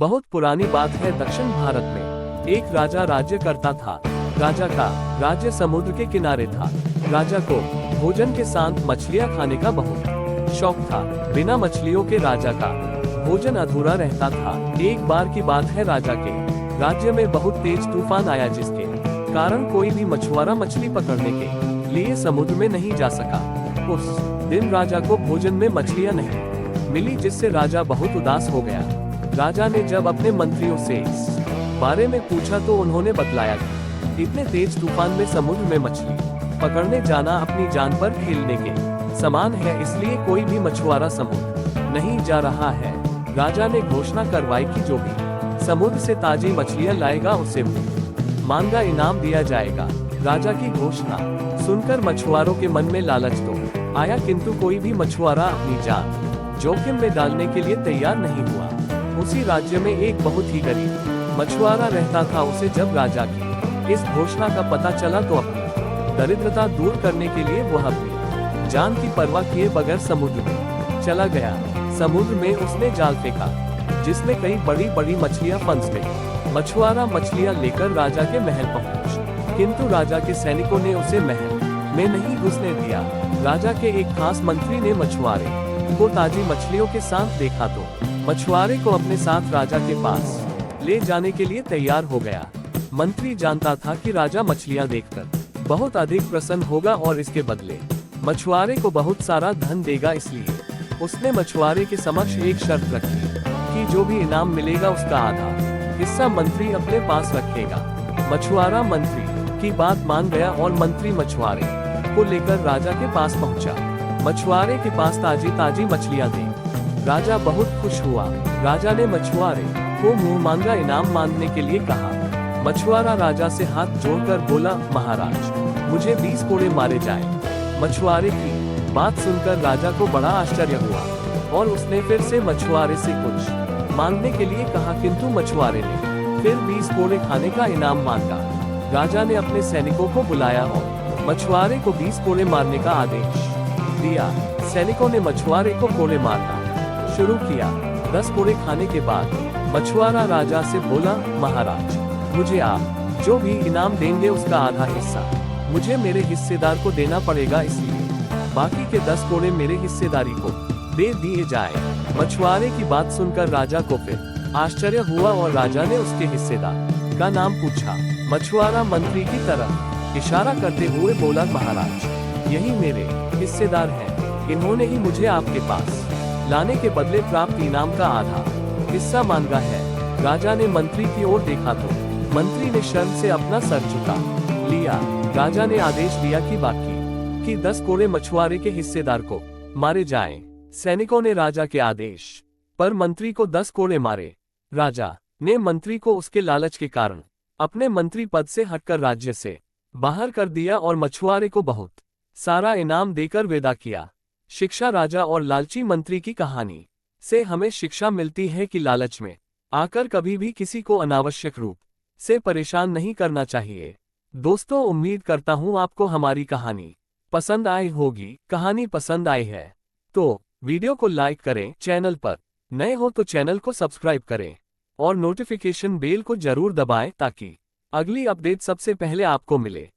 बहुत पुरानी बात है। दक्षिण भारत में एक राजा राज्य करता था। राजा का राज्य समुद्र के किनारे था। राजा को भोजन के साथ मछलियां खाने का बहुत शौक था। बिना मछलियों के राजा का भोजन अधूरा रहता था। एक बार की बात है, राजा के राज्य में बहुत तेज तूफान आया, जिसके कारण कोई भी मछुआरा मछली पकड़ने के लिए समुद्र में नहीं जा सका। उस दिन राजा को भोजन में मछलियां नहीं मिली, जिससे राजा बहुत उदास हो गया। राजा ने जब अपने मंत्रियों से इस बारे में पूछा तो उन्होंने बतलाया कि इतने तेज तूफान में समुद्र में मछली पकड़ने जाना अपनी जान पर खेलने के समान है, इसलिए कोई भी मछुआरा समुद्र नहीं जा रहा है। राजा ने घोषणा करवाई कि जो भी समुद्र से ताजी मछलियां लाएगा उसे मांगा इनाम दिया जाएगा। राजा की घोषणा सुनकर मछुआरों के मन में लालच तो आया, किंतु कोई भी मछुआरा अपनी जान जोखिम में डालने के लिए तैयार नहीं हुआ। उसी राज्य में एक बहुत ही गरीब मछुआरा रहता था। उसे जब राजा की इस घोषणा का पता चला तो अपनी दरिद्रता दूर करने के लिए वह अपनी जान की परवाह किए बगैर समुद्र में चला गया। समुद्र में उसने जाल फेंका, जिसमें कई बड़ी बड़ी मछलियां फंस गई। मछुआरा मछलियां लेकर राजा के महल पहुंच, किंतु राजा के सैनिकों ने उसे महल में नहीं घुसने दिया। राजा के एक खास मंत्री ने मछुआरे को ताजी मछलियों के साथ देखा तो मछुआरे को अपने साथ राजा के पास ले जाने के लिए तैयार हो गया। मंत्री जानता था कि राजा मछलियां देखकर बहुत अधिक प्रसन्न होगा और इसके बदले मछुआरे को बहुत सारा धन देगा, इसलिए उसने मछुआरे के समक्ष एक शर्त रखी कि जो भी इनाम मिलेगा उसका आधा हिस्सा मंत्री अपने पास रखेगा। मछुआरा मंत्री की बात मान गया और मंत्री मछुआरे को लेकर राजा के पास पहुंचा। मछुआरे के पास ताजी ताजी मछलियां देख राजा बहुत खुश हुआ। राजा ने मछुआरे को मुंह मांगा इनाम मांगने के लिए कहा। मछुआरा राजा से हाथ जोड़कर बोला, महाराज मुझे 20 कोड़े मारे जाए। मछुआरे की बात सुनकर राजा को बड़ा आश्चर्य हुआ और उसने फिर से मछुआरे से कुछ मांगने के लिए कहा, किंतु मछुआरे ने फिर 20 कोड़े खाने का इनाम मांगा। राजा ने अपने सैनिकों को बुलाया और मछुआरे को 20 कोड़े मारने का आदेश दिया। सैनिकों ने मछुआरे को कोड़े मारना शुरू किया। 10 कोड़े खाने के बाद मछुआरा राजा से बोला, महाराज मुझे आप जो भी इनाम देंगे उसका आधा हिस्सा मुझे मेरे हिस्सेदार को देना पड़ेगा, इसलिए बाकी के 10 कोड़े मेरे हिस्सेदारी को दे दिए जाए। मछुआरे की बात सुनकर राजा को फिर आश्चर्य हुआ और राजा ने उसके हिस्सेदार का नाम पूछा। मछुआरा मंत्री की तरफ इशारा करते हुए बोला, महाराज यही मेरे हिस्सेदार हैं। इन्होंने ही मुझे आपके पास लाने के बदले प्राप्त इनाम का आधा हिस्सा मांगा है। राजा ने मंत्री की ओर देखा तो मंत्री ने शर्म से अपना सर झुका लिया। राजा ने आदेश दिया कि बाकी की 10 कोड़े मछुआरे के हिस्सेदार को मारे जाएं। सैनिकों ने राजा के आदेश पर मंत्री को 10 कोड़े मारे। राजा ने मंत्री को उसके लालच के कारण अपने मंत्री पद से हटकर राज्य से बाहर कर दिया और मछुआरे को बहुत सारा इनाम देकर विदा किया। शिक्षा राजा और लालची मंत्री की कहानी से हमें शिक्षा मिलती है कि लालच में आकर कभी भी किसी को अनावश्यक रूप से परेशान नहीं करना चाहिए। दोस्तों, उम्मीद करता हूँ आपको हमारी कहानी पसंद आई होगी। कहानी पसंद आई है तो वीडियो को लाइक करें, चैनल पर नए हो तो चैनल को सब्सक्राइब करें और नोटिफिकेशन बेल को जरूर दबाएं ताकि अगली अपडेट सबसे पहले आपको मिले।